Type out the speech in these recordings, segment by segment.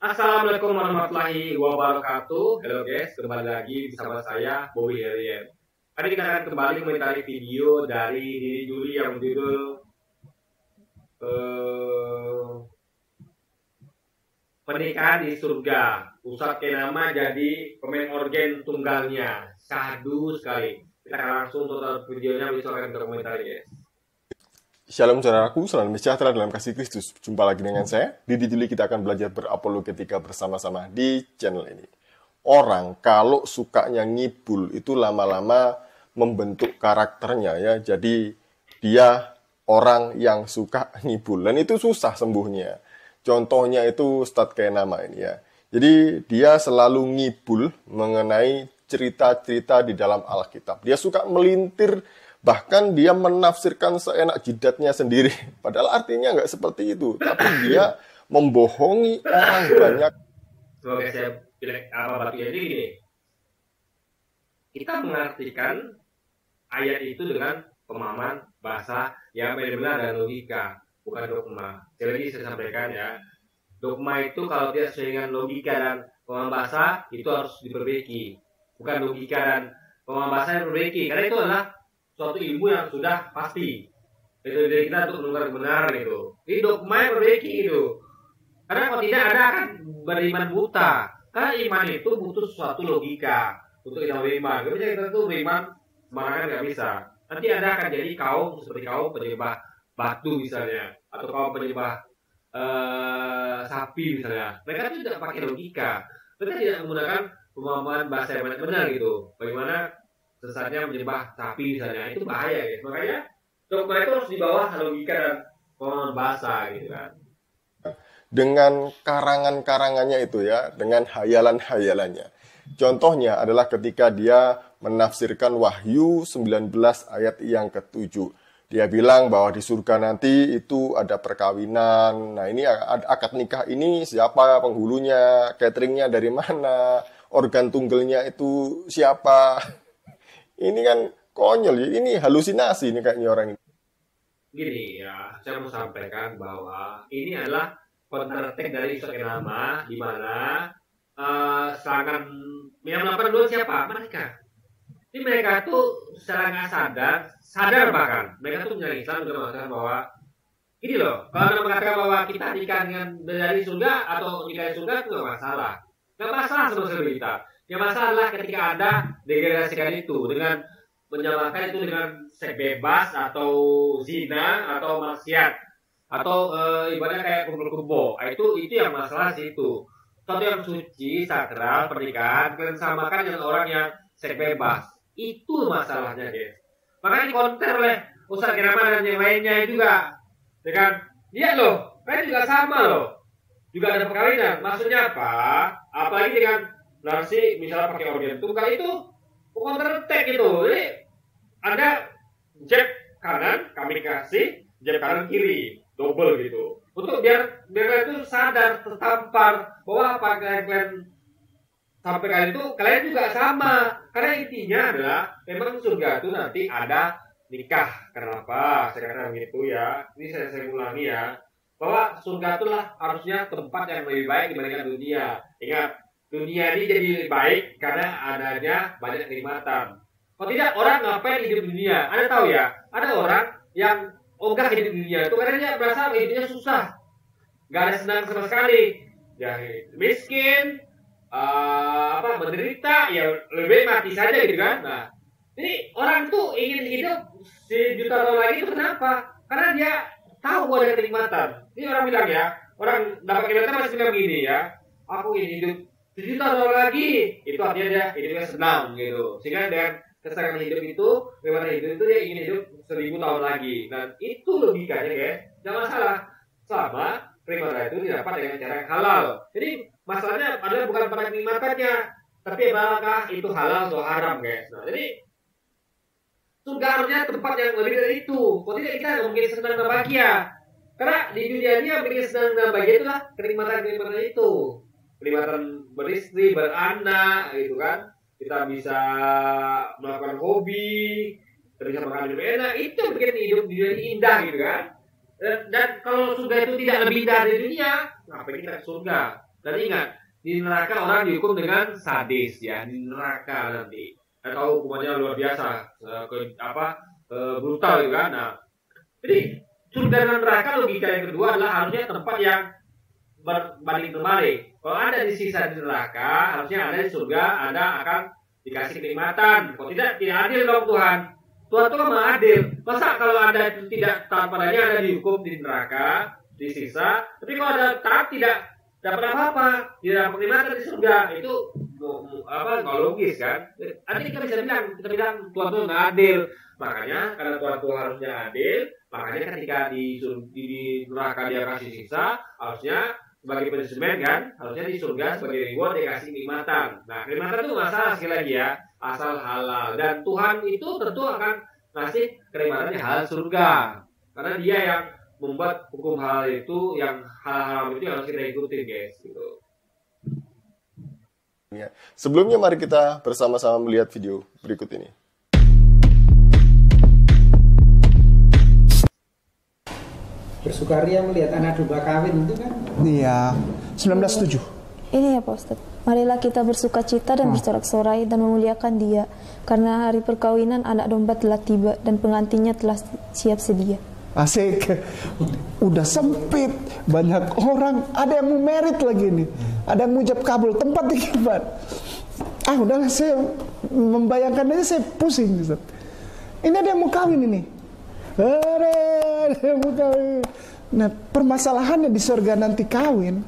Assalamualaikum warahmatullahi wabarakatuh. Halo guys, kembali lagi bersama saya Bobby Herian. Hari kita akan kembali komentari video dari Diri Juli yang berjudul Pernikahan di Surga. Ustadz Kenama jadi pemain organ tunggalnya. Syahdu sekali. Kita akan langsung tonton videonya, besok akan berkomentar guys. Shalom saudaraku, salam sejahtera dalam kasih Kristus. Jumpa lagi dengan saya, Didi Juli. Kita akan belajar berapologetika bersama-sama di channel ini. Orang kalau sukanya ngibul itu lama-lama membentuk karakternya ya. Jadi dia orang yang suka ngibul dan itu susah sembuhnya. Contohnya itu Ustadz Kenama ini ya. Jadi dia selalu ngibul mengenai cerita-cerita di dalam Alkitab. Dia suka melintir, bahkan dia menafsirkan seenak jidatnya sendiri. Padahal artinya nggak seperti itu. Tapi dia membohongi orang banyak. Semoga saya pilih apa batu jadi gini. Kita mengartikan ayat itu dengan pemahaman bahasa yang benar-benar dan logika, bukan dogma. Jadi saya sampaikan ya, dogma itu kalau tidak sesuai dengan logika dan pemahaman bahasa itu harus diperbaiki. Bukan logika dan pemahaman bahasa yang diperbaiki, karena itu adalah suatu ilmu yang sudah pasti. Itu dari kita untuk mendengar benar gitu. Ini dogma yang perbaiki itu. Karena kalau tidak ada akan beriman buta. Karena iman itu butuh suatu logika untuk kita beriman. Kalau kita tuh beriman sembarangan nggak bisa. Nanti ada akan jadi kaum seperti kaum penyembah batu misalnya, atau kaum penyembah sapi misalnya. Mereka itu tidak pakai logika. Mereka tidak menggunakan pemahaman bahasa yang benar gitu. Bagaimana sesatnya menyembah sapi misalnya, itu bahaya ya. Makanya dogma itu harus di bawah logika dan pemahaman bahasa gitu kan. Dengan karangan-karangannya itu ya, dengan hayalan-hayalannya. Contohnya adalah ketika dia menafsirkan Wahyu 19 ayat yang ke-7. Dia bilang bahwa di surga nanti itu ada perkawinan. Nah ini akad nikah ini siapa penghulunya, cateringnya dari mana, organ tunggalnya itu siapa. Ini kan konyol, ini halusinasi ini kayaknya orang ini. Gini ya, saya mau sampaikan bahwa ini adalah counter-attack dari Ustadz Kenama, di mana serangan yang melakukan dulu siapa? Mereka. Ini mereka tuh secara nggak sadar bahkan, mereka tuh menyerang Islam untuk mengatakan bahwa gini loh, kalau Anda mengatakan bahwa kita nikah dengan dari surga atau nikah dari surga itu nggak masalah. Nggak masalah sebenarnya kita. Yang masalah adalah ketika Anda degradasikan itu dengan menyamakan itu dengan seks bebas atau zina atau maksiat atau ibaratnya kayak kumpul-kumpul. Itu yang masalah sih itu. Sesuatu yang suci, sakral, pernikahan, kalian samakan dengan orang yang seks bebas. Itu masalahnya, guys. Makanya dikonter oleh Ustadz Kenama dan yang lainnya juga. Dengan dia loh, kan juga sama loh. Juga ada perkawinan. Maksudnya apa? Apalagi dengan narasi misalnya pakai organ tunggal itu counter attack gitu. Jadi ada jab kanan, kami kasih jab kanan kiri, double gitu. Untuk biar itu sadar, tertampar bahwa apa kalian sampaikan itu kalian juga sama. Karena intinya adalah memang surga itu nanti ada nikah. Kenapa? Saya katakan begitu ya. Ini saya ulangi ya. Bahwa surga itulah harusnya tempat yang lebih baik dibandingkan dunia. Ingat, dunia ini jadi lebih baik karena adanya banyak kenikmatan. Kalau tidak, orang ngapain hidup di dunia? Anda tahu ya, ada orang yang ogah hidup di dunia itu karena dia merasa hidupnya susah. Gak ada senang sama sekali. Ya, miskin, menderita, ya lebih mati saja gitu kan. Nah, jadi orang tuh ingin hidup sejuta tahun lagi itu kenapa? Karena dia tahu bahwa ada kenikmatan. Ini orang bilang ya, orang dapat kenikmatan masih bilang begini ya, aku ingin hidup sejuta tahun lagi, itu artinya dia hidupnya senang gitu. Sehingga dengan kesenangan hidup itu, kenikmatan hidup itu dia ingin hidup 1000 tahun lagi. Dan itu logikanya guys, tidak masalah. Selama kenikmatan itu didapat dengan cara yang halal. Jadi masalahnya adalah bukan pada kenikmatannya, tapi apakah itu halal atau haram guys. Nah, jadi surga harusnya tempat yang lebih dari itu. Kalau tidak kita nggak mungkin senang dan bahagia. Karena di dunia ini yang bikin senang dan bahagia itulah kenikmatan-kenikmatan itu. Kenikmatan beristri, beranak, gitu kan. Kita bisa melakukan hobi, kita bisa makan hidup enak. Itu yang bikin hidup di dunia ini indah gitu kan. Dan kalau surga itu tidak lebih indah dari dunia, ngapain kita ke surga? Dan ingat, di neraka orang dihukum dengan sadis ya, di neraka nanti. Atau hukumannya luar biasa, brutal gitu kan. Nah, jadi surga dan neraka logika yang kedua adalah harusnya tempat yang berbanding terbalik. Kalau ada di sisa di neraka, harusnya ada di surga, Anda akan dikasih kenikmatan. Kalau tidak adil dong Tuhan. Tuhan itu kan maha adil. Masa kalau Anda tidak taat padanya, Anda dihukum di neraka, di sisa, tapi kalau Anda taat tidak dapat apa-apa, tidak dapat kenikmatan di surga, itu nggak logis kan? Nanti kita bisa bilang Tuhan itu nggak adil. Makanya karena Tuhan itu harusnya adil, makanya ketika di neraka dia kasih sisa, harusnya sebagai punishment kan, harusnya di surga sebagai reward dia kasih kenikmatan. Nah, kenikmatan itu masalah sekali lagi ya, asal halal. Dan Tuhan itu tentu akan ngasih kenikmatannya halal surga, karena dia yang membuat hukum halal itu, yang hal-hal itu harus kita ikutin guys gitu. Sebelumnya mari kita bersama-sama melihat video berikut ini. Bersukaria melihat anak domba kawin itu kan? Iya, 1907. Ini ya Pak Ustadz, marilah kita bersuka cita dan bersorak-sorai dan memuliakan dia, karena hari perkawinan anak domba telah tiba dan pengantinnya telah siap sedia. Asik, udah sempit, banyak orang, ada yang mau merit lagi nih, ada yang mujab kabul, tempat di kibat. Udahlah, saya membayangkan aja saya pusing. Ini ada yang mau kawin ini. Ada yang mau kawin. Nah, permasalahannya di surga nanti kawin,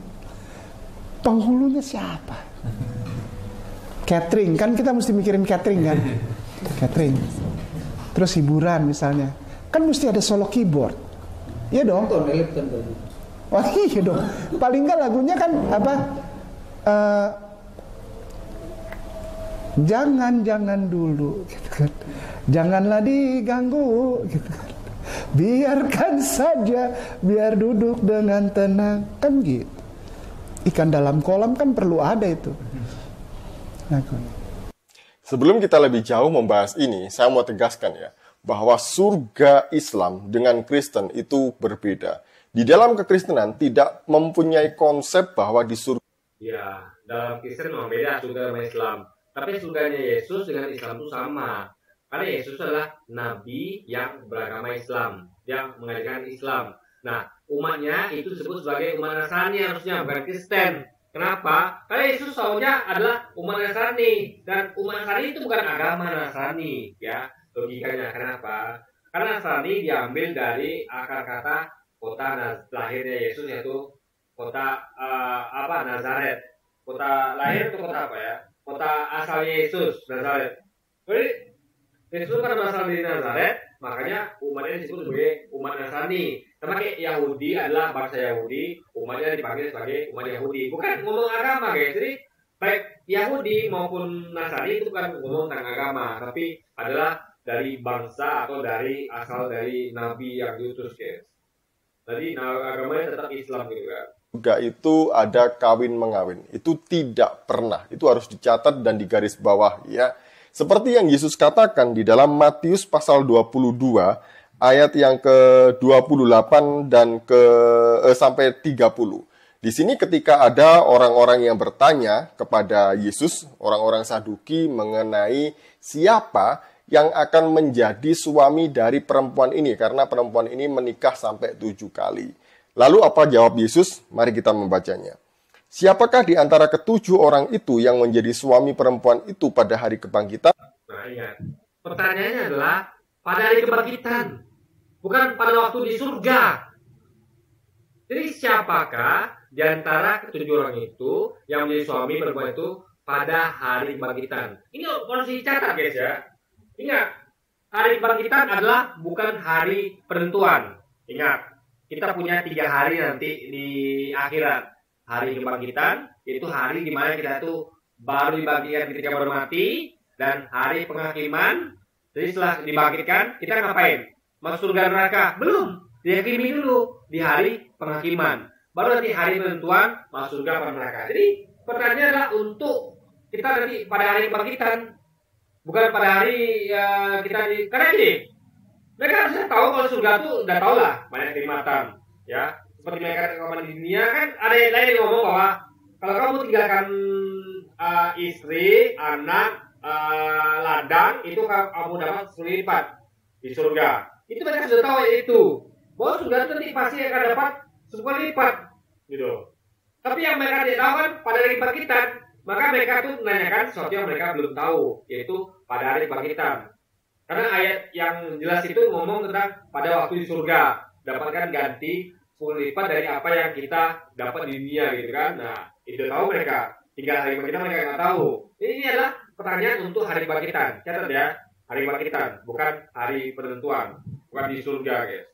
penghulunya siapa? Catering, kan kita mesti mikirin catering kan? Catering. Terus hiburan misalnya. Kan mesti ada solo keyboard. Iya dong. Oh iya dong. Paling enggak lagunya kan apa? Jangan dulu gitu kan. Janganlah diganggu gitu kan. Biarkan saja, biar duduk dengan tenang, kan gitu. Ikan dalam kolam kan perlu ada itu. Nah, sebelum kita lebih jauh membahas ini, saya mau tegaskan ya, bahwa surga Islam dengan Kristen itu berbeda. Di dalam kekristenan tidak mempunyai konsep bahwa di surga. Ya, dalam Kristen memang beda surga sama Islam. Tapi surganya Yesus dengan Islam itu sama. Karena Yesus adalah Nabi yang beragama Islam, yang mengajarkan Islam. Nah, umatnya itu disebut sebagai umat Nasrani harusnya, bukan Kristen. Kenapa? Karena Yesus soalnya adalah umat Nasrani. Dan umat Nasrani itu bukan agama Nasrani, ya. Logikanya kenapa? Karena Nasrani diambil dari akar kata kota lahirnya Yesus, yaitu kota Nazaret. Kota lahir itu kota apa ya? Kota asalnya Yesus, Nazaret. Jadi Yesus kan berasal dari Nazaret, makanya umatnya disebut sebagai umat Nasrani. Sama kayak Yahudi adalah bangsa Yahudi, umatnya dipanggil sebagai umat Yahudi. Bukan ngomong agama guys. Jadi baik Yahudi maupun Nasrani itu bukan ngomong tentang agama, tapi adalah dari bangsa atau dari asal dari nabi yang diutus guys. Jadi agamanya tetap Islam gitu kan. Surga itu ada kawin mengawin. Itu tidak pernah. Itu harus dicatat dan digaris bawah ya. Seperti yang Yesus katakan di dalam Matius pasal 22 ayat yang ke-28 dan sampai 30. Di sini ketika ada orang-orang yang bertanya kepada Yesus, orang-orang Saduki mengenai siapa yang akan menjadi suami dari perempuan ini, karena perempuan ini menikah sampai 7 kali. Lalu apa jawab Yesus? Mari kita membacanya. Siapakah di antara ketujuh orang itu yang menjadi suami perempuan itu pada hari kebangkitan? Nah ingat, pertanyaannya adalah pada hari kebangkitan, bukan pada waktu di surga. Jadi siapakah di antara ketujuh orang itu yang menjadi suami perempuan itu pada hari kebangkitan? Ini harus dicatat guys ya. Ingat, hari kebangkitan adalah bukan hari penentuan. Ingat, kita punya 3 hari nanti di akhirat. Hari kebangkitan itu hari di mana kita tuh baru dibangkitkan ketika baru mati, dan hari penghakiman. Jadi setelah dibangkitkan kita ngapain? Masuk surga neraka? Belum. Dihakimi dulu di hari penghakiman. Baru nanti hari penentuan masuk surga neraka. Jadi pertanyaannya adalah untuk kita nanti pada hari kebangkitan, bukan pada hari kita di. Karena ini mereka harusnya tahu kalau surga tuh udah tahu lah banyak kenikmatan, ya. Seperti mereka rekaman di dunia kan ada yang lain yang ngomong bahwa kalau kamu tinggalkan istri, anak, ladang, itu kamu dapat 10 lipat di surga. Itu mereka sudah tahu itu. Bahwa surga itu nanti pasti akan dapat 10 lipat, gitu. Tapi yang mereka tidak tahu kan pada hari kebangkitan, maka mereka tuh menanyakan sesuatu yang mereka belum tahu, yaitu pada hari kebangkitan. Karena ayat yang jelas itu ngomong tentang pada waktu di surga dapatkan ganti 10 lipat dari apa yang kita dapat di dunia, gitu kan. Nah, itu tahu mereka. Tinggal hari kebangkitan mereka nggak tahu. Ini adalah pertanyaan untuk hari kebangkitan. Catat ya, hari kebangkitan, bukan hari penentuan, bukan di surga, guys.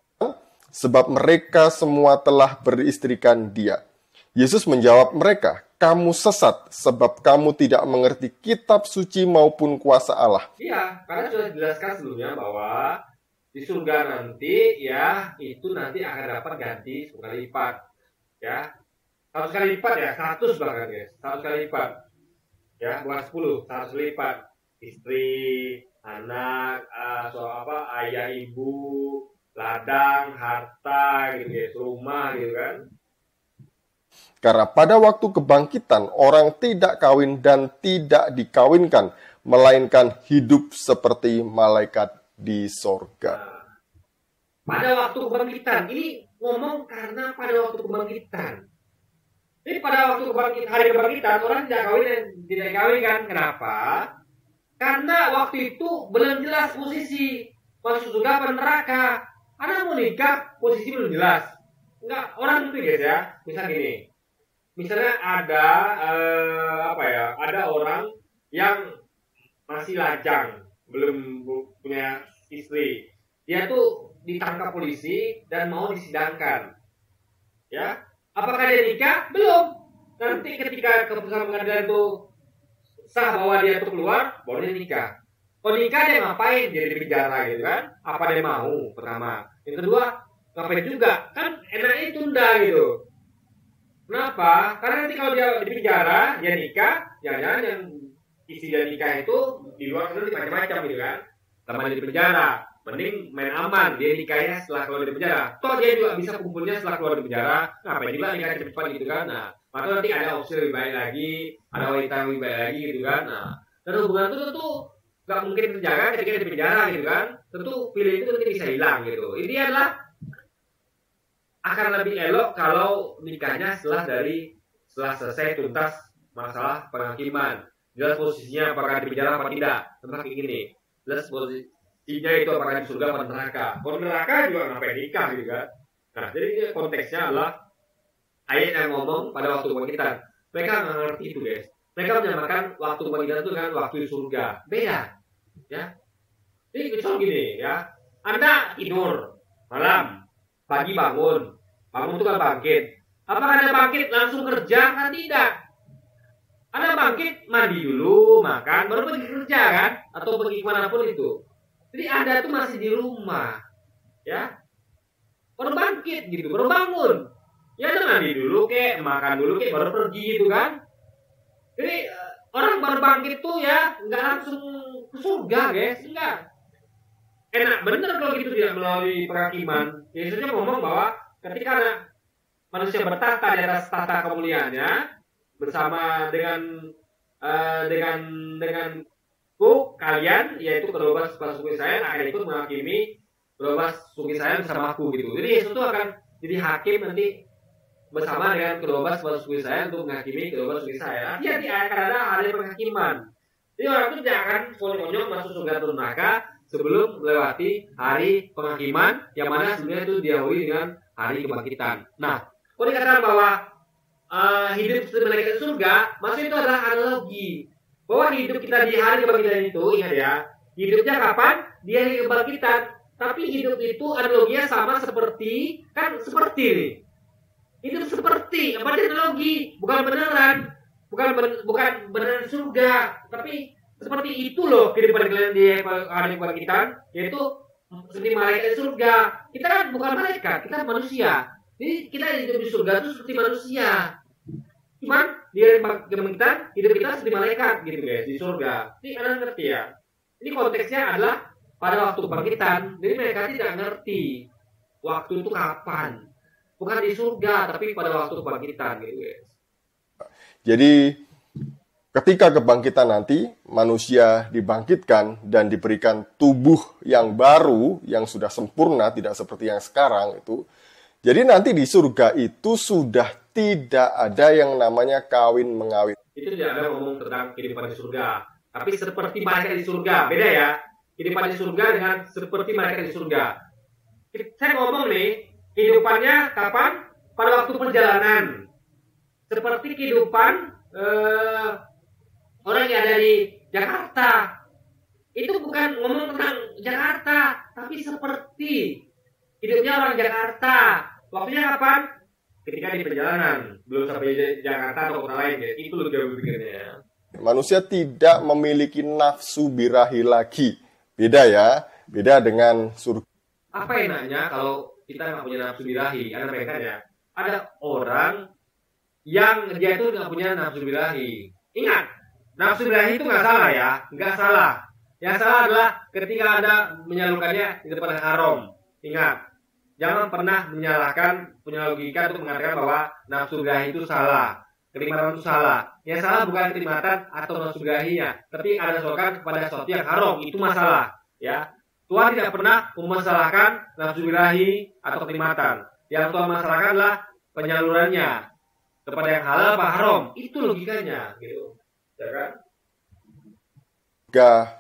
Sebab mereka semua telah beristrikan dia. Yesus menjawab mereka, kamu sesat sebab kamu tidak mengerti kitab suci maupun kuasa Allah. Iya, karena sudah dijelaskan sebelumnya bahwa di surga nanti ya itu nanti akan dapat ganti 10 kali lipat. Ya, 100 kali lipat ya, 100 bahkan guys, 100 kali lipat. Ya, bukan 10, 100 kali lipat. Istri, anak, ayah, ibu, ladang, harta, gitu guys, rumah, gitu kan. Karena pada waktu kebangkitan, orang tidak kawin dan tidak dikawinkan, melainkan hidup seperti malaikat di sorga. Nah, pada waktu kebangkitan, ini ngomong karena pada waktu kebangkitan. Jadi pada waktu hari kebangkitan, orang tidak kawin dan tidak dikawinkan. Kenapa? Karena waktu itu belum jelas posisi masuk surga atau neraka. Anak mau nikah, posisi belum jelas. Enggak, orang itu guys ya, misal gini. Misalnya ada ada orang yang masih lajang, belum punya istri. Dia tuh ditangkap polisi dan mau disidangkan. Ya, apakah dia nikah? Belum. Nanti ketika keputusan pengadilan itu sah bahwa dia tuh keluar, baru dia nikah. Kalau nikah dia ngapain? Dia di penjara gitu kan? Apa dia mau? Pertama. Yang kedua, ngapain juga? Kan enaknya tunda gitu. Kenapa? Karena nanti kalau dia di penjara, dia nikah, jangan-jangan yang isi dia nikah itu di luar sana macam-macam gitu kan. Teman di penjara, mending main aman, dia nikahnya setelah keluar dari penjara. Toh dia juga bisa kumpulnya setelah keluar dari penjara, ngapain juga nikah cepat gitu kan. Nah, atau nanti ada opsi lebih baik lagi, ada wanita yang lebih baik lagi gitu kan. Nah, dan hubungan itu tentu gak mungkin terjaga ketika di penjara gitu kan. Tentu pilih itu nanti bisa hilang gitu. Ini adalah akan lebih elok kalau nikahnya setelah selesai tuntas masalah penghakiman. Jelas posisinya apakah di penjara apa tidak. Tentang kayak gini. Jelas posisinya itu apakah di surga atau neraka. Kalau neraka juga ngapain nikah gitu kan. Nah, jadi konteksnya adalah ayat yang ngomong pada waktu kebangkitan. Mereka nggak ngerti itu guys. Mereka menyamakan waktu kebangkitan itu dengan waktu di surga. Beda. Ya. Jadi misal gini ya. Anda tidur malam. Pagi bangun itu kan bangkit. Apakah Anda bangkit langsung kerja? Kan tidak. Anda bangkit, mandi dulu, makan, baru pergi kerja kan? Atau pergi kemanapun itu. Jadi Anda tuh masih di rumah. Ya. Baru bangkit gitu, baru bangun. Ya Anda mandi dulu kek, makan dulu kek, baru pergi gitu kan. Jadi orang baru bangkit tuh ya nggak langsung ke surga guys. Enggak. Enak bener kalau gitu tidak melalui penghakiman. Yesusnya ngomong bahwa ketika manusia bertahta di atas tahta kemuliaannya bersama dengan kalian, yaitu kedua belas suku Israel akan ikut menghakimi kedua belas suku Israel bersama aku gitu. Jadi Yesus itu akan jadi hakim nanti bersama dengan kedua belas suku Israel untuk menghakimi kedua belas suku Israel. Artinya akan ada hari penghakiman. Jadi orang itu tidak akan konyol masuk surga atau neraka sebelum melewati hari penghakiman yang mana sebenarnya itu diawali dengan hari kebangkitan. Nah, kalau dikatakan bahwa hidup seperti malaikat surga, maksudnya itu adalah analogi bahwa hidup kita di hari kebangkitan itu, ingat ya, hidupnya kapan? Di hari kebangkitan. Tapi hidup itu analoginya sama seperti nih. Hidup seperti apa analogi, bukan beneran, bukan beneran surga, tapi seperti itu loh kehidupan kalian di hari kebangkitan, yaitu seperti malaikat surga. Kita kan bukan malaikat, kita manusia. Jadi kita hidup di surga itu seperti manusia. Cuman di hari kebangkitan hidup kita seperti malaikat gitu guys di surga. Ini kalian ngerti ya? Ini konteksnya adalah pada waktu kebangkitan. Jadi mereka tidak ngerti waktu itu kapan. Bukan di surga, tapi pada waktu kebangkitan gitu guys. Jadi ketika kebangkitan nanti, manusia dibangkitkan dan diberikan tubuh yang baru, yang sudah sempurna, tidak seperti yang sekarang itu. Jadi nanti di surga itu sudah tidak ada yang namanya kawin-mengawin. Itu tidak ada ngomong tentang kehidupan di surga. Tapi seperti malaikat di surga. Beda ya. Kehidupan di surga dengan seperti malaikat di surga. Saya ngomong nih, kehidupannya kapan? Pada waktu perjalanan. Seperti kehidupan orang yang ada di Jakarta. Itu bukan ngomong tentang Jakarta, tapi seperti hidupnya orang Jakarta. Waktunya kapan? Ketika di perjalanan, belum sampai Jakarta atau kota lain. Ya. Itu lebih jauh pikirnya. Manusia tidak memiliki nafsu birahi lagi. Beda ya, beda dengan surga. Apa enaknya kalau kita nggak punya nafsu birahi? Ada mereka ya. Ada orang yang dia itu nggak punya nafsu birahi. Ingat, nafsu birahi itu nggak salah ya, nggak salah. Yang salah adalah ketika Anda menyalurkannya di depan yang haram. Ingat, jangan pernah menyalahkan punya logika untuk mengatakan bahwa nafsu birahi itu salah, kenikmatan itu salah. Yang salah bukan kenikmatan atau nafsu birahinya, tapi ada sesuatu kepada sesuatu yang haram, itu masalah. Ya, Tuhan tidak pernah memasalahkan nafsu birahi atau kenikmatan. Yang Tuhan masalahkan adalah penyalurannya kepada yang halal apa haram. Itu logikanya, gitu. Ya kan?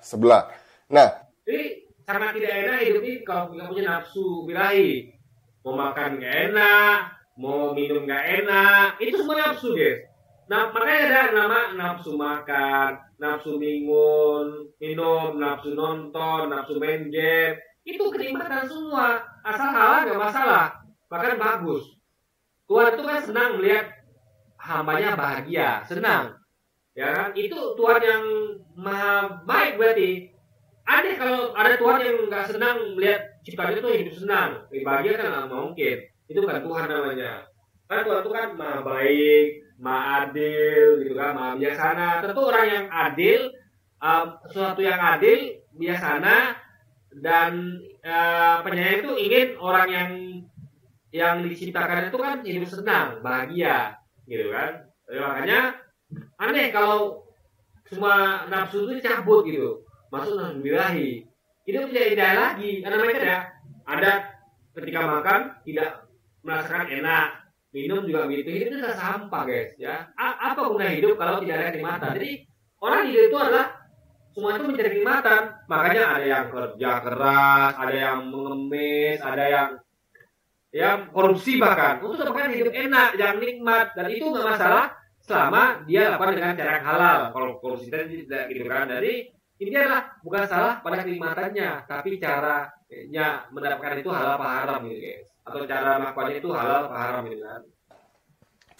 Sebelah. Nah, Jadi sangat tidak enak hidup ini kalau nggak punya nafsu birahi. Mau makan nggak enak, mau minum nggak enak, itu semua nafsu, guys. Nah, makanya ada nama nafsu makan, nafsu minum, nafsu nonton, nafsu main game. Itu kenikmatan semua. Asal halal nggak masalah. Bahkan bagus. Tuhan itu kan senang melihat hambanya bahagia, senang. Ya kan? Itu Tuhan yang maha baik berarti. Aneh kalau ada Tuhan yang nggak senang melihat ciptaan itu hidup senang, bahagia kan nggak mungkin. Itu bukan Tuhan namanya. Karena Tuhan itu kan maha baik, maha adil, gitu kan, maha bijaksana. Tentu orang yang adil, sesuatu yang adil, bijaksana dan penyayang itu ingin orang yang diciptakan itu kan hidup senang, bahagia, gitu kan. Makanya aneh kalau semua nafsu itu dicabut gitu, masuk nafsu birahi. Itu tidak indah lagi, karena mereka ada ketika makan tidak merasakan enak, minum juga begitu. Hidup itu adalah sampah, guys. Ya, apa guna hidup kalau tidak ada kenikmatan? Jadi orang hidup itu adalah semua itu mencari kenikmatan. Makanya ada yang kerja keras, ada yang mengemis, ada yang korupsi bahkan untuk dapatkan hidup enak, yang nikmat, dan itu nggak masalah selama dia lakukan dengan cara yang halal. Kalau korupsi tadi tidak gitu kan. Jadi ini adalah bukan salah pada kenikmatannya, tapi caranya mendapatkan itu halal apa haram gitu, guys. Atau cara melakukannya itu halal apa haram gitu kan.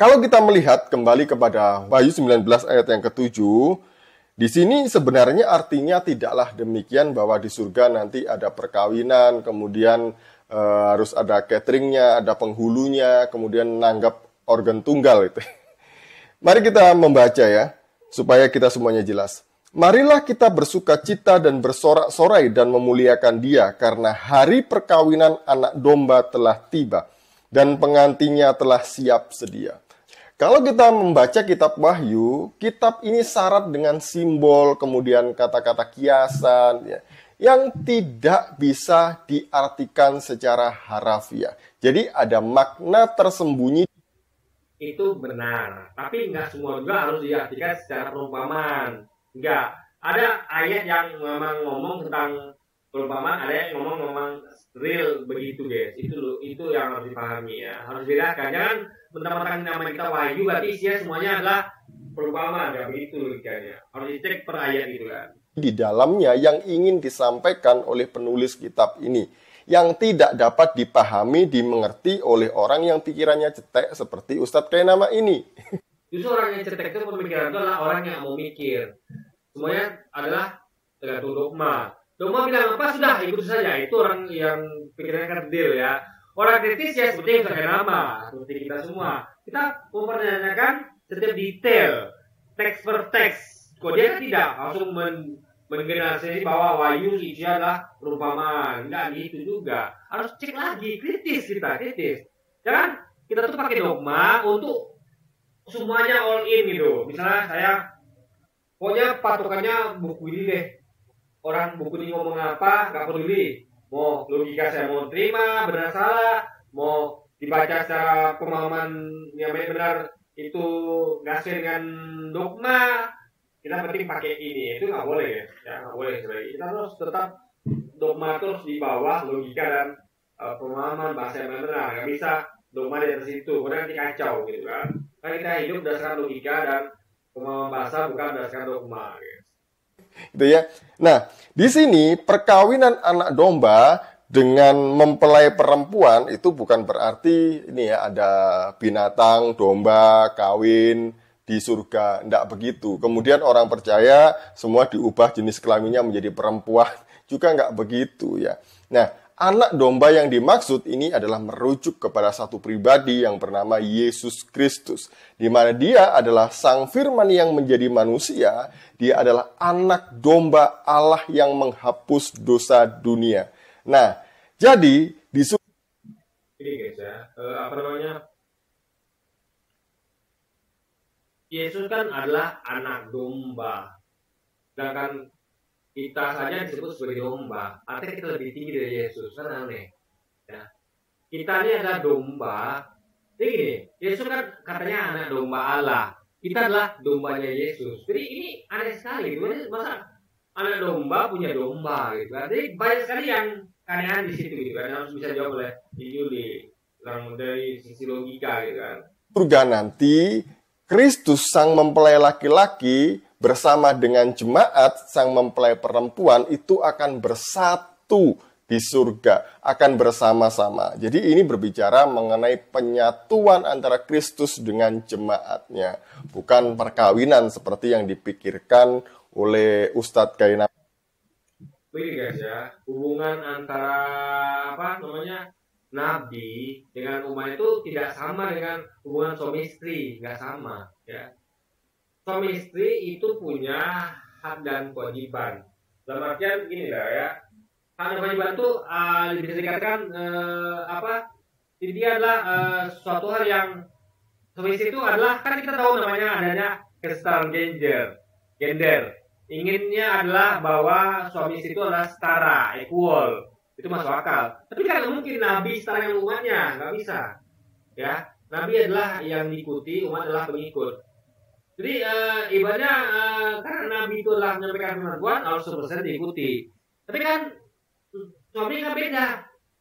kalau kita melihat kembali kepada Wahyu 19 ayat yang ke-7, di sini sebenarnya artinya tidaklah demikian bahwa di surga nanti ada perkawinan, kemudian harus ada cateringnya, ada penghulunya, kemudian nanggap organ tunggal itu. Mari kita membaca ya, supaya kita semuanya jelas. Marilah kita bersuka cita dan bersorak-sorai dan memuliakan Dia, karena hari perkawinan anak domba telah tiba, dan pengantinnya telah siap sedia. Kalau kita membaca kitab Wahyu, kitab ini syarat dengan simbol, kemudian kata-kata kiasan, ya, yang tidak bisa diartikan secara harafiah. Jadi ada makna tersembunyi. Itu benar, tapi nggak semua juga harus diartikan secara perumpamaan. Enggak, ada ayat yang memang ngomong tentang perumpamaan, ada yang ngomong real begitu, guys. Itu yang harus dipahami ya, harus dibedakan. Jangan mentang-mentang nama kita Wahyu berarti isinya semuanya adalah perumpamaan, nggak begitu logikanya. Harus dicek per ayat gitu kan. Di dalamnya yang ingin disampaikan oleh penulis kitab ini, yang tidak dapat dipahami, dimengerti oleh orang yang pikirannya cetek seperti Ustadz Kainama ini. Justru orang yang cetek itu pemikiran itu adalah orang yang mau mikir. Semuanya adalah tergantung dogma. Dogma bilang apa sudah ikut saja. Itu orang yang pikirannya kerdil ya. Orang kritis ya seperti Ustadz Kainama, seperti kita semua. Kita mempertanyakan setiap detail, teks per teks. Kok dia tidak langsung menggeneralisasi bahwa Wahyu isinya adalah perumpamaan. Enggak gitu juga. Harus cek lagi, kritis kita, kritis. Jangan kita tuh pakai dogma untuk semuanya all in gitu. Misalnya saya pokoknya patokannya buku ini deh. Orang buku ini ngomong apa, nggak peduli. Mau logika saya mau terima, benar salah, mau dibaca secara pemahaman yang benar itu nggak sesuai dengan dogma, kita penting pakai ini. Itu nggak boleh ya nggak boleh. Kita harus tetap dogma terus di bawah logika dan pemahaman bahasa yang benar. Nggak bisa dogma dari situ, karena nanti kacau gitu kan. Karena kita hidup berdasarkan logika dan pemahaman bahasa, bukan berdasarkan dogma. Gitu ya. Nah, di sini perkawinan anak domba dengan mempelai perempuan itu bukan berarti ini ya ada binatang domba kawin di surga, enggak begitu. Kemudian orang percaya semua diubah jenis kelaminnya menjadi perempuan, juga enggak begitu ya. Nah, anak domba yang dimaksud ini adalah merujuk kepada satu pribadi yang bernama Yesus Kristus, di mana dia adalah Sang Firman yang menjadi manusia. Dia adalah anak domba Allah yang menghapus dosa dunia. Nah, jadi di ini guys ya, apa namanya? Yesus kan adalah anak domba, sedangkan kita saja disebut sebagai domba. Artinya kita lebih tinggi dari Yesus, kan aneh. Ya. Kita ini adalah domba. Jadi gini, Yesus kan katanya anak domba Allah. Kita adalah dombanya Yesus. Jadi ini aneh sekali. Masa anak domba punya domba gitu. Jadi banyak sekali yang keanehan di situ gitu kan. Harus bisa jawab oleh Yuli dari sisi logika gitu kan. surga nanti, Kristus sang mempelai laki-laki bersama dengan jemaat sang mempelai perempuan itu akan bersatu di surga, akan bersama-sama. Jadi ini berbicara mengenai penyatuan antara Kristus dengan jemaatnya, bukan perkawinan seperti yang dipikirkan oleh Ustadz Kaina. Begini guys ya, hubungan antara nabi dengan umat itu tidak sama dengan hubungan suami istri, nggak sama ya. Suami istri itu punya hak dan kewajiban. Dalam artian gini lah ya, hak dan kewajiban itu bisa dikatakan dia adalah suatu hal yang suami istri itu adalah, kan kita tahu namanya adanya kesetaraan gender. Inginnya adalah bahwa suami istri itu adalah setara, equal. Itu masuk akal. Tapi kan mungkin Nabi setara dengan umatnya, nggak bisa. Ya, Nabi adalah yang diikuti, umat adalah pengikut. Jadi ibaratnya karena Nabi itu adalah menyampaikan firman Tuhan, harus 100% diikuti. Tapi kan suami kan beda.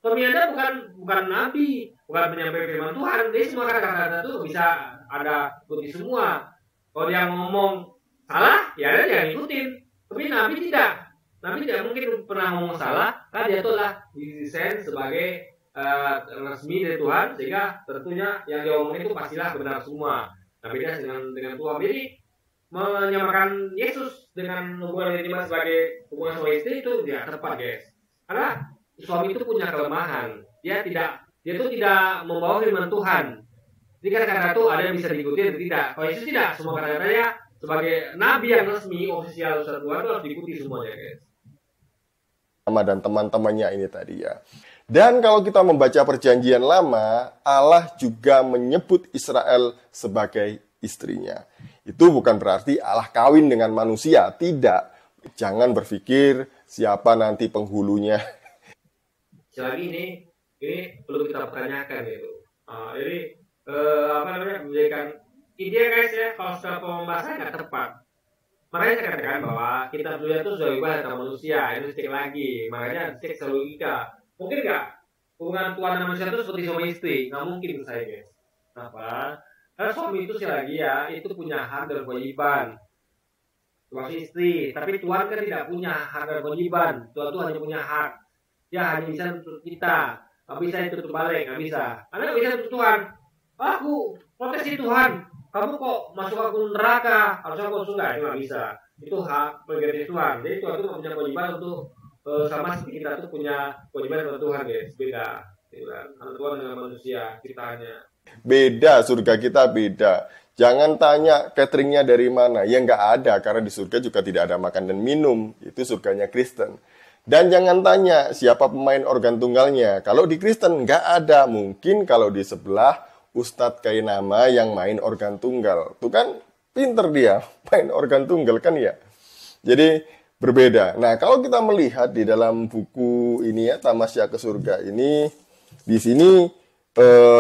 Suami Anda bukan Nabi, bukan menyampaikan firman Tuhan. Jadi semua kata-kata itu bisa ada ikuti semua. Kalau dia ngomong salah, ya Anda jangan ikutin. Tapi Nabi tidak. Nabi tidak mungkin pernah ngomong salah, karena dia itu adalah didesain sebagai resmi dari Tuhan, sehingga tentunya yang dia omongin itu pastilah benar semua. Nah, beda dengan Tuhan. Jadi menyamakan Yesus dengan hubungan intim sebagai hubungan suami istri itu tidak tepat, guys. Karena suami itu punya kelemahan. Dia itu tidak membawa firman Tuhan. Jadi kata-kata itu ada yang bisa diikuti atau tidak. Kalau Yesus tidak, semua kata-katanya sebagai nabi yang resmi, ofisial Tuhan itu harus diikuti semuanya, guys. Dan teman-temannya ini tadi ya. Dan kalau kita membaca perjanjian lama, Allah juga menyebut Israel sebagai istrinya. Itu bukan berarti Allah kawin dengan manusia, tidak. Jangan berpikir siapa nanti penghulunya. Selagi ini perlu kita pertanyakan itu. Jadi menjadikan ide guys ya, kalau secara pembahasan nggak tepat. Makanya saya katakan bahwa kitab dunia itu sudah ubah antara manusia, itu cek lagi. Makanya cek secara logika. Mungkin nggak hubungan Tuhan dan manusia itu seperti suami istri? Nggak mungkin menurut saya, guys. Kenapa? Karena suami itu sekali lagi ya, itu punya hak dan kewajiban. Termasuk istri. Tapi Tuhan kan tidak punya hak dan kewajiban. Tuhan itu hanya punya hak. Ya hanya bisa untuk kita. Nggak bisa itu terbalik, nggak bisa. Anda nggak bisa untuk Tuhan. Aku protes di Tuhan. Kamu kok masuk aku neraka? Harusnya aku surga, itu nggak bisa. Itu hak prerogatif Tuhan. Jadi Tuhan itu nggak punya kewajiban untuk sama seperti kita tuh punya kewajiban kepada Tuhan, guys. Beda. Antara Tuhan dengan manusia, kita hanya beda, surga kita beda. Jangan tanya cateringnya dari mana. Ya nggak ada, karena di surga juga tidak ada makan dan minum. Itu surganya Kristen. Dan jangan tanya siapa pemain organ tunggalnya. Kalau di Kristen nggak ada. Mungkin kalau di sebelah Ustadz Kainama yang main organ tunggal. Tuh kan pinter dia main organ tunggal kan ya. Jadi berbeda. Nah, kalau kita melihat di dalam buku ini ya, Tamasya ke Surga ini, di sini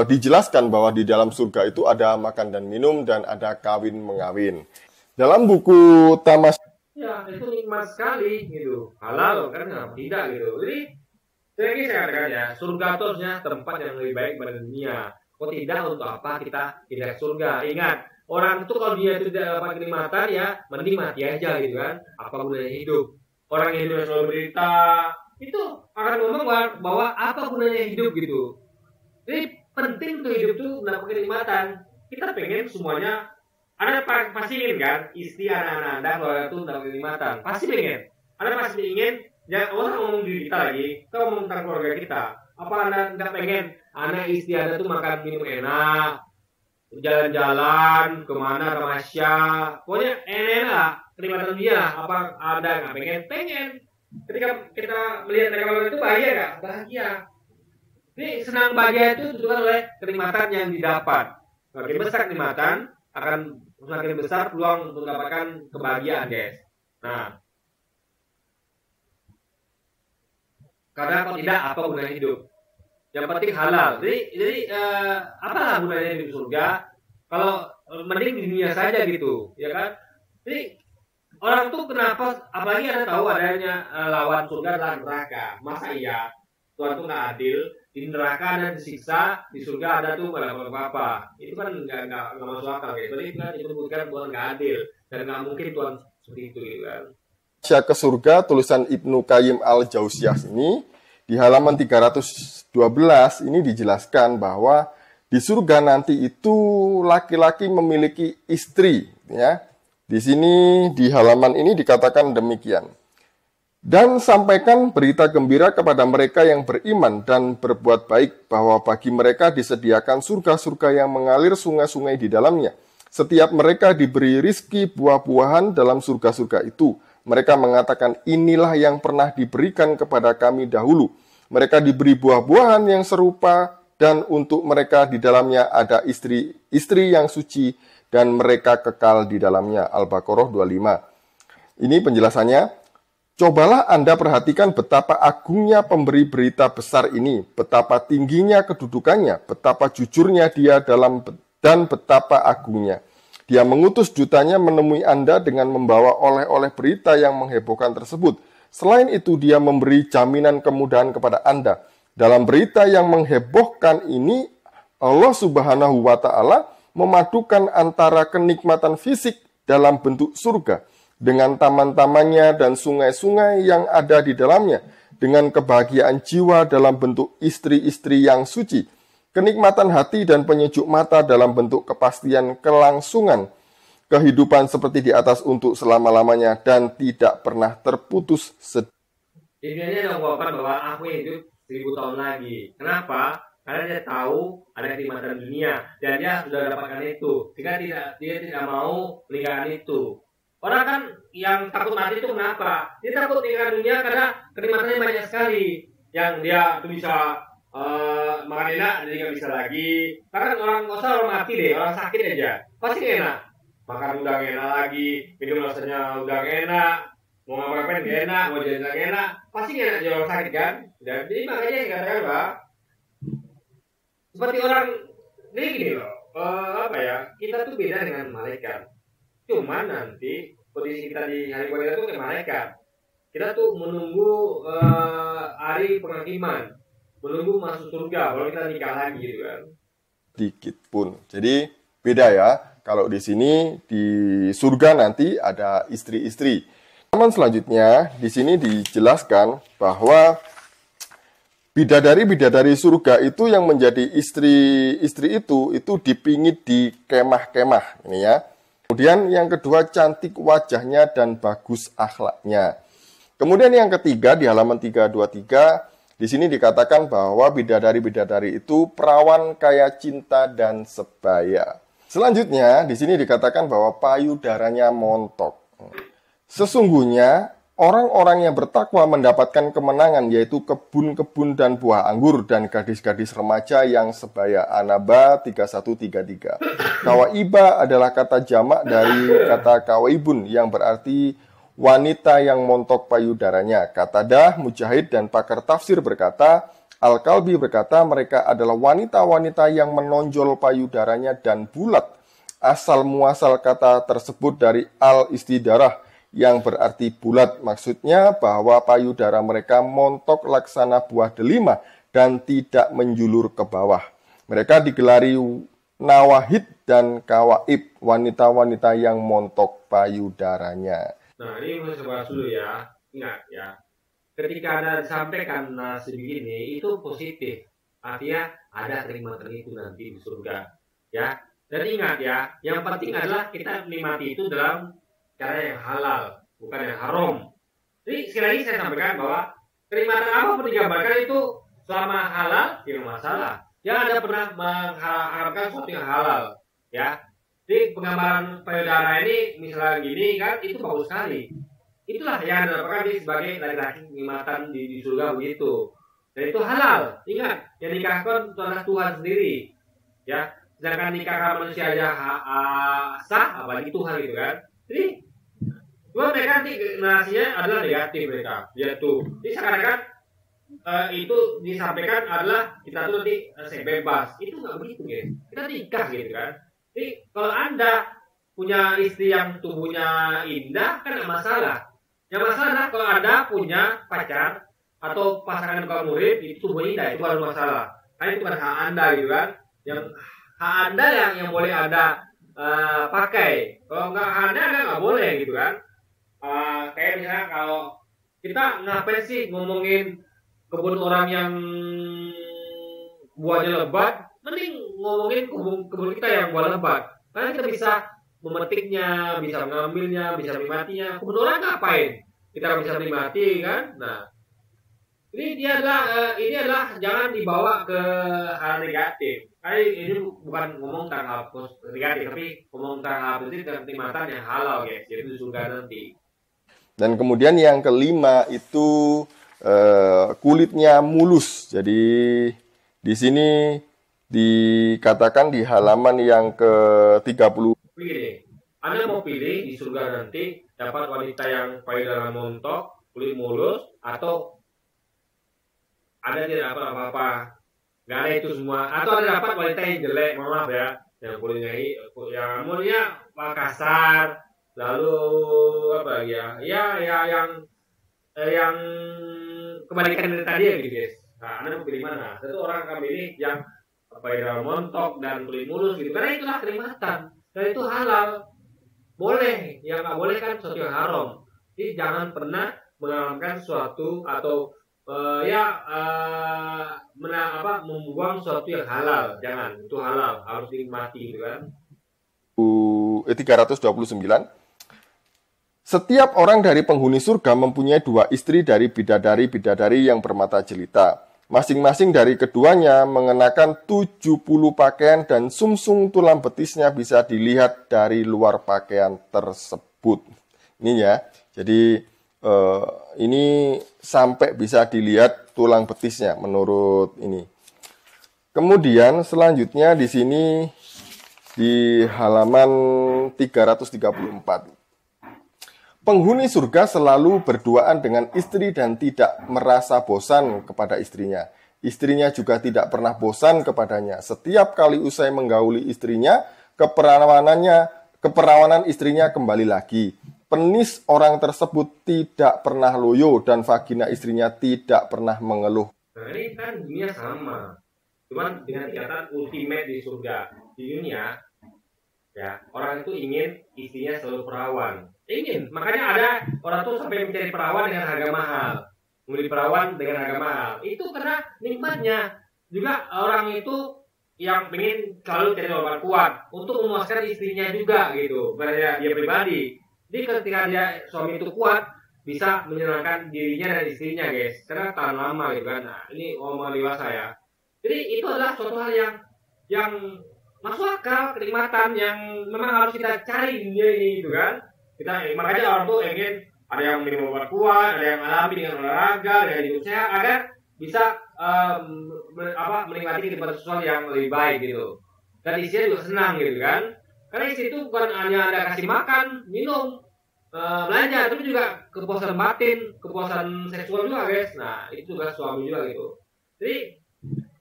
dijelaskan bahwa di dalam surga itu ada makan dan minum dan ada kawin mengawin. Dalam buku Tamasya, ya itu nikmat sekali gitu, halal kan, kenapa tidak gitu. Jadi saya katakan ya, surga itu harusnya tempat yang lebih baik pada dunia. Kok tidak, untuk apa kita tidak surga? Ingat, orang itu kalau dia tidak dapat kenikmatan ya mending mati aja gitu kan. Apa gunanya hidup? Orang yang hidup selalu berita itu akan ngomong bahwa apa gunanya hidup gitu. Jadi penting untuk hidup itu mendapat kenikmatan. Kita pengen semuanya, Anda pasti ingin kan istri, anak-anak Anda, keluarga itu mendapat kenikmatan. Pasti pengen. Anda pasti ingin. Ya, orang ngomong di kita lagi, kita ngomong tentang keluarga kita. Apa Anda nggak pengen anak istri Anda tuh makan minum enak, jalan-jalan kemana, ke Masya, pokoknya enak, kenikmatan dia. Apa Anda nggak pengen? Pengen. Ketika kita melihat mereka itu bahagia nggak? Bahagia. Ini senang bahagia itu ditentukan oleh kenikmatan yang didapat. Semakin besar kenikmatan, akan semakin besar peluang untuk mendapatkan kebahagiaan, guys. Nah, karena kalau tidak, apa gunanya hidup? Yang penting halal. Jadi apalah gunanya hidup surga kalau mending di dunia saja gitu, ya kan? Jadi orang tuh kenapa, apalagi Anda tahu adanya lawan surga adalah neraka. Masa iya Tuhan tuh nggak adil? Di neraka Anda disiksa, di surga Anda tuh nggak dapat apa-apa. Itu kan nggak masuk akal gitu. Jadi kan disebutkan Tuhan nggak adil dan nggak mungkin Tuhan seperti itu gitu kan. Tamasya ke Surga tulisan Ibnu Qayyim al-Jauziyah ini di halaman 312 ini dijelaskan bahwa di surga nanti itu laki-laki memiliki istri, ya. Di sini di halaman ini dikatakan demikian. Dan sampaikan berita gembira kepada mereka yang beriman dan berbuat baik bahwa bagi mereka disediakan surga-surga yang mengalir sungai-sungai di dalamnya. Setiap mereka diberi rizki buah-buahan dalam surga-surga itu. Mereka mengatakan, inilah yang pernah diberikan kepada kami dahulu. Mereka diberi buah-buahan yang serupa dan untuk mereka di dalamnya ada istri yang suci dan mereka kekal di dalamnya. Al-Baqarah 25. Ini penjelasannya. Cobalah Anda perhatikan betapa agungnya pemberi berita besar ini, betapa tingginya kedudukannya, betapa jujurnya dia dan betapa agungnya. Dia mengutus dutanya menemui Anda dengan membawa oleh-oleh berita yang menghebohkan tersebut. Selain itu, dia memberi jaminan kemudahan kepada Anda. Dalam berita yang menghebohkan ini, Allah Subhanahu wa Ta'ala memadukan antara kenikmatan fisik dalam bentuk surga dengan taman-tamannya dan sungai-sungai yang ada di dalamnya, dengan kebahagiaan jiwa dalam bentuk istri-istri yang suci, kenikmatan hati dan penyejuk mata dalam bentuk kepastian kelangsungan, kehidupan seperti di atas untuk selama-lamanya dan tidak pernah terputus sedih. Intinya ada ungkapan bahwa aku hidup 1000 tahun lagi. Kenapa? Karena dia tahu ada kenikmatan dunia dan dia sudah dapatkan itu. Jika dia tidak mau meninggalkan itu. Orang kan yang takut mati itu kenapa? Dia takut meninggalkan dunia karena kenikmatannya banyak sekali. Yang dia tuh bisa makan enak, jadi nggak bisa lagi. Karena orang mati deh, orang sakit aja pasti enak. Makan udang enak lagi, minum rasanya udang enak, mau ngapain gak enak, mau jalan gak enak, pasti enak jadi orang sakit kan. Jadi makanya dikatakan bahwa seperti orang ini gini loh, kita tuh beda dengan malaikat. Cuma nanti kondisi kita di hari kiamat itu kayak malaikat. Kita tuh menunggu hari penghakiman, menunggu masuk surga kalau kita nikah lagi gitu kan. Dikit pun. Jadi beda ya. Kalau di sini di surga nanti ada istri-istri. Teman selanjutnya di sini dijelaskan bahwa bidadari-bidadari surga itu yang menjadi istri-istri itu dipingit di kemah-kemah ini ya. Kemudian yang kedua, cantik wajahnya dan bagus akhlaknya. Kemudian yang ketiga di halaman 323, di sini dikatakan bahwa bidadari-bidadari itu perawan kaya cinta dan sebaya. Selanjutnya di sini dikatakan bahwa payudaranya montok. Sesungguhnya Orang-orang yang bertakwa mendapatkan kemenangan, yaitu kebun-kebun dan buah anggur dan gadis-gadis remaja yang sebaya. An-Naba 31:33. Kawaiba adalah kata jamak dari kata kawaibun yang berarti wanita yang montok payudaranya. Qatadah, Mujahid, dan pakar tafsir berkata, Al-Kalbi berkata mereka adalah wanita-wanita yang menonjol payudaranya dan bulat. Asal muasal kata tersebut dari al-istidarah yang berarti bulat, maksudnya bahwa payudara mereka montok laksana buah delima dan tidak menjulur ke bawah. Mereka digelari nawahid dan kawaib, wanita-wanita yang montok payudaranya. Nah, ini harus bahas dulu ya. Ingat ya, ketika Anda sampaikan sebegini, itu positif. Artinya ada terima-terima itu nanti di surga. Ya, dan ingat ya, yang penting adalah kita menikmati itu dalam cara yang halal, bukan yang haram. Jadi sekali lagi saya sampaikan bahwa kenikmatan apapun digambarkan itu selama halal tidak masalah. Jangan ada pernah mengharapkan sesuatu yang halal, ya. Jadi penggambaran payudara ini misalnya gini kan, itu bagus sekali. Itulah yang didapatkan sebagai laki-laki kenikmatan di surga begitu. Dan itu halal. Ingat, yang nikahkan itu adalah Tuhan sendiri, ya. Sedangkan nikah manusia aja sah, apalagi Tuhan gitu kan. Jadi cuma mereka nanti narasinya adalah negatif mereka, yaitu jadi seakan-akan itu disampaikan adalah kita tuh nanti bebas. Itu nggak begitu guys, kita nikah gitu kan. Jadi kalau Anda punya istri yang tubuhnya indah kan nggak masalah. Yang masalah kalau Anda punya pacar atau pasangan kaum murid itu tubuhnya indah, itu baru masalah. Karena itu bukan hak Anda gitu kan. Yang hak Anda yang boleh Anda pakai. Kalau nggak hak Anda nggak boleh gitu kan. Kayak misalnya kalau kita ngapain sih ngomongin kebun orang yang buahnya lebat, mending ngomongin kebun kita yang buah lebat. Karena kita bisa memetiknya, bisa mengambilnya, bisa menikmatinya. Kebun orang ngapain? Kita bisa menikmati kan? Nah, ini adalah jangan dibawa ke hal negatif. Ini bukan ngomong tentang hal negatif, tapi ngomong tentang hal positif dan kenikmatan yang halal guys. Jadi itu surga nanti. Dan kemudian yang kelima itu kulitnya mulus. Jadi di sini dikatakan di halaman yang ke-30. Begini, Anda mau pilih di surga nanti dapat wanita yang payudara montok, kulit mulus, atau Anda tidak dapat apa-apa. Nggak ada itu semua. Atau Anda dapat wanita yang jelek, maaf ya, yang kulitnya yang mulutnya kasar. Lalu apa lagi ya? Ya yang kebalikan dari tadi ya gitu guys. Nah, Anda mau pilih mana? Satu orang akan pilih yang payudara montok dan kulit mulus gitu. Karena itulah kenikmatan. Dan itu halal. Boleh. Yang nggak boleh kan sesuatu yang haram. Jadi jangan pernah mengalami sesuatu atau membuang sesuatu yang halal. Jangan. Itu halal. Harus dinikmati gitu kan. 329. Setiap orang dari penghuni surga mempunyai 2 istri dari bidadari-bidadari yang bermata jelita. Masing-masing dari keduanya mengenakan 70 pakaian dan sumsum tulang betisnya bisa dilihat dari luar pakaian tersebut. Ini ya, jadi ini sampai bisa dilihat tulang betisnya menurut ini. Kemudian selanjutnya di sini di halaman 334. Penghuni surga selalu berduaan dengan istri dan tidak merasa bosan kepada istrinya. Istrinya juga tidak pernah bosan kepadanya. Setiap kali usai menggauli istrinya, keperawanan istrinya kembali lagi. Penis orang tersebut tidak pernah loyo dan vagina istrinya tidak pernah mengeluh. Nah ini kan dunia sama. Cuman dengan tingkatan ultimate di surga. Di dunia, ya orang itu ingin istrinya selalu perawan. Ingin, makanya ada orang tuh sampai mencari perawan dengan harga mahal, membeli perawan dengan harga mahal. Itu karena nikmatnya. Juga orang itu yang ingin selalu cari perawan kuat untuk memuaskan istrinya juga gitu, pada dia pribadi. Jadi ketika dia suami itu kuat, bisa menyenangkan dirinya dan istrinya guys. Karena tahan lama gitu kan. Nah, ini omongan dewasa ya. Jadi itu adalah suatu hal yang masuk akal, kenikmatan yang memang harus kita cari di dunia ini gitu kan. Makanya orang tuh ingin ada yang minum obat kuat, ada yang alami dengan olahraga, dengan hidup sehat, agar bisa menikmati kehidupan sosial yang lebih baik gitu. Dan istrinya juga senang gitu kan. Karena istri itu bukan hanya ada kasih makan, minum, belanja, tapi juga kepuasan batin, kepuasan seksual juga guys. Nah itu juga suami juga gitu. Jadi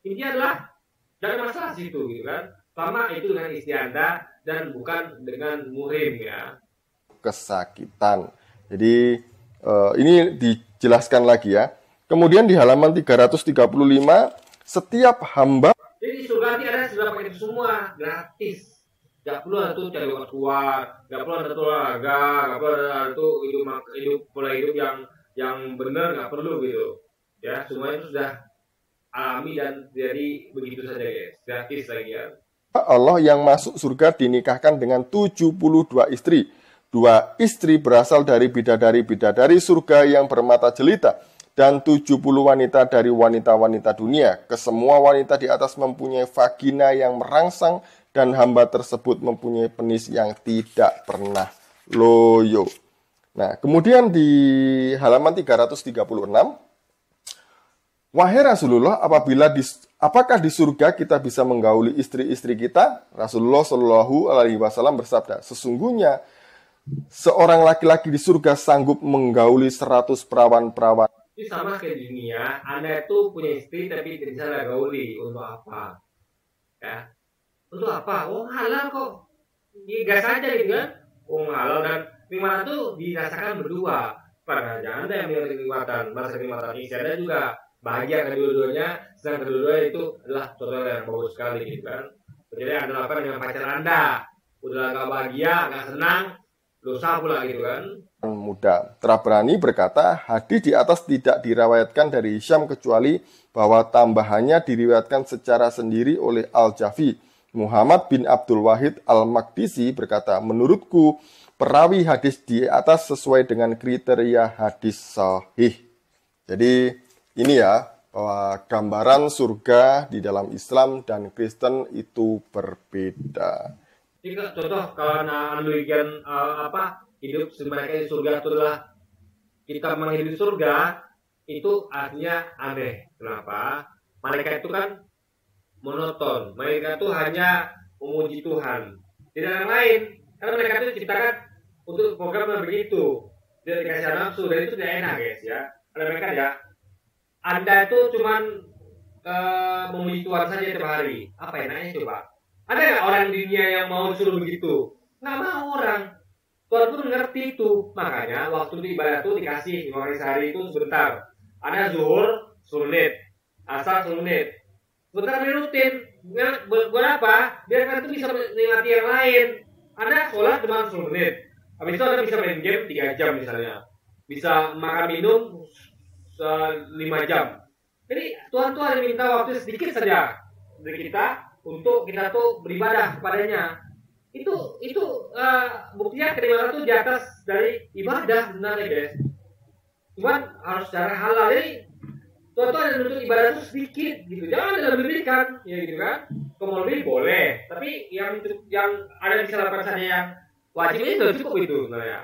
intinya adalah jangan masalah situ gitu kan. Sama itu dengan istri Anda dan bukan dengan muhrim ya. Kesakitan. Jadi ini dijelaskan lagi ya. Kemudian di halaman 335, setiap hamba. Jadi di surga nanti ada segala paket semua gratis. Gak perlu ada tuh cari obat keluar, gak perlu ada tuh olahraga, gak perlu ada tuh pola hidup yang benar, gak perlu gitu. Ya semuanya itu sudah alami dan jadi begitu saja guys, gratis lagi ya. Allah yang masuk surga dinikahkan dengan 72 istri. 2 istri berasal dari bidadari-bidadari surga yang bermata jelita, dan 70 wanita dari wanita-wanita dunia. Kesemua wanita di atas mempunyai vagina yang merangsang, dan hamba tersebut mempunyai penis yang tidak pernah loyo. Nah, kemudian di halaman 336, wahai Rasulullah, apakah di surga kita bisa menggauli istri-istri kita? Rasulullah Shallallahu Alaihi Wasallam bersabda, sesungguhnya seorang laki-laki di surga sanggup menggauli 100 perawan-perawan. Ini sama kayak di dunia, Anda itu punya istri tapi tidak bisa gauli. Untuk apa? Ya, untuk apa? Oh halal kok, gas aja gitu kan? Oh halal dan nikmat itu dirasakan berdua. Pada jangan Anda yang memiliki kenikmatan, merasa kenikmatan istri Anda juga bahagia kedua-duanya, sedang kedua-duanya itu adalah saudara yang bagus sekali gitu kan. Jadi Anda lakukan dengan pacar Anda, udah gak bahagia, gak senang, dosa pula gitu kan. Muda Trabrani berkata, hadis di atas tidak diriwayatkan dari Hisham kecuali bahwa tambahannya diriwayatkan secara sendiri oleh Al-Jafi. Muhammad bin Abdul Wahid Al-Maqdisi berkata, menurutku perawi hadis di atas sesuai dengan kriteria hadis sahih. Jadi ini ya, bahwa gambaran surga di dalam Islam dan Kristen itu berbeda. Jika contoh kalau analogikan hidup sebenarnya di surga itu adalah kita menghidupi surga, itu artinya aneh. Kenapa? Malaikat itu kan monoton. Malaikat itu hanya memuji Tuhan. Tidak yang lain. Karena malaikat itu diciptakan untuk program begitu. Tidak dikasih nafsu, dan itu tidak enak guys ya. Ada mereka ya. Anda itu cuman memuji Tuhan saja tiap hari. Apa enaknya coba? Ada nggak orang di dunia yang mau disuruh begitu? Nggak mau orang. Tuhan pun mengerti itu. Makanya waktu itu ibadah itu dikasih 5 kali sehari itu sebentar. Ada zuhur 10 menit, asar 10 menit. Sebentar ini rutin. Buat apa? Biar kan itu bisa menikmati yang lain. Ada sholat cuma 10 menit. Habis itu Anda bisa main game 3 jam misalnya. Bisa makan minum 5 jam. Jadi Tuhan tuh hanya minta waktu sedikit saja dari kita untuk kita tuh beribadah kepadanya. Itu buktinya kenikmatan itu di atas dari ibadah sebenarnya guys. Cuman harus secara halal. Jadi Tuhan tuh ada menuntut ibadah itu sedikit gitu. Jangan ada lebih-lebihkan ya gitu kan. Kalau lebih boleh, tapi yang ada di salah saja yang wajib ini sudah cukup itu sebenarnya.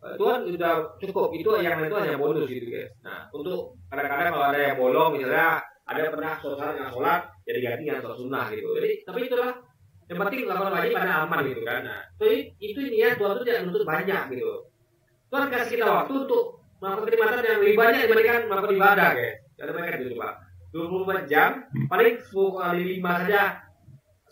Tuhan sudah cukup, itu yang itu hanya bonus gitu guys. Nah untuk kadang-kadang kalau ada yang bolong misalnya, ada pernah sholat yang sholat jadi ganti dengan sholat sunnah gitu. Jadi tapi itulah yang penting lakukan wajib pada aman gitu kan. Nah itu ya Tuhan itu tidak menuntut banyak gitu. Tuhan kasih kita waktu untuk melakukan kenikmatan yang lebih banyak dibandingkan melakukan ibadah guys. Ada mereka gitu coba 24 jam paling 10 kali 5 saja,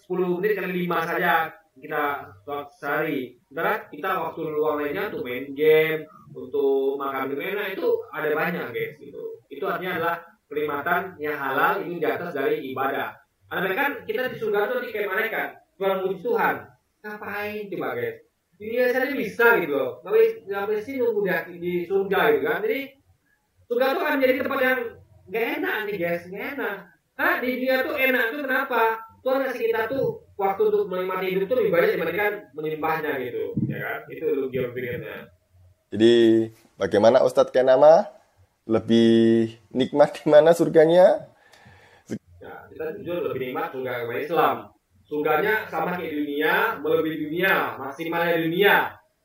10 menit kali 5 saja kita sholat sehari. Sementara kita waktu luang lainnya untuk main game, untuk makan minum enak itu ada banyak guys gitu. Itu artinya adalah kenikmatan yang halal ini di atas dari ibadah. Ada kan kita di surga itu nanti kayak malaikat, Tuhan muji Tuhan. Ngapain coba guys? Dunia saja bisa gitu loh. Nggak sih nunggu di surga gitu kan. Jadi surga itu akan menjadi tempat yang gak enak nih guys, gak enak. Karena di dunia tuh enak tuh kenapa? Tuhan kasih kita tuh waktu untuk menikmati hidup itu lebih banyak dibandingkan menyembahnya gitu, ya kan? Itu logika berpikirnya. Jadi bagaimana Ustadz Kenama? Lebih nikmat di mana surganya? Ya, kita jujur lebih nikmat surga agama Islam. Surganya sama kayak dunia, melebihi dunia, maksimalnya dunia.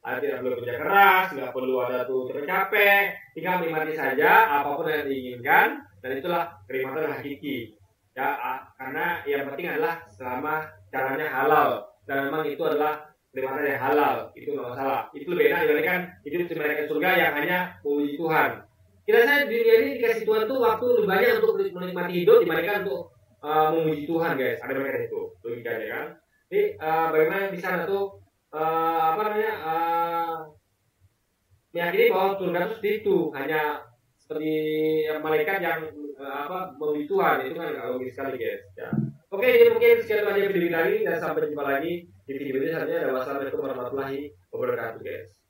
tidak perlu kerja keras, nggak perlu ada tuh capek, tinggal menikmati saja apapun yang diinginkan, dan itulah kenikmatan hakiki. Ya, karena yang penting adalah selama caranya halal, dan memang itu adalah kenikmatan yang halal, itu nggak masalah. Itu beda dibandingkan hidup di mereka surga yang hanya memuji Tuhan. Kira-kira dunia ini dikasih Tuhan tuh waktu lebih banyak untuk menikmati hidup dibandingkan untuk memuji Tuhan, guys. Ada mereka itu logikanya kan. Jadi bagaimana di sana tuh meyakini bahwa surga itu seperti itu, hanya seperti malaikat yang memuji Tuhan, itu kan nggak logis sekali, guys. Ya. Oke, jadi mungkin sekian aja video kali, dan sampai jumpa lagi di video selanjutnya. Wassalamualaikum warahmatullahi wabarakatuh, guys.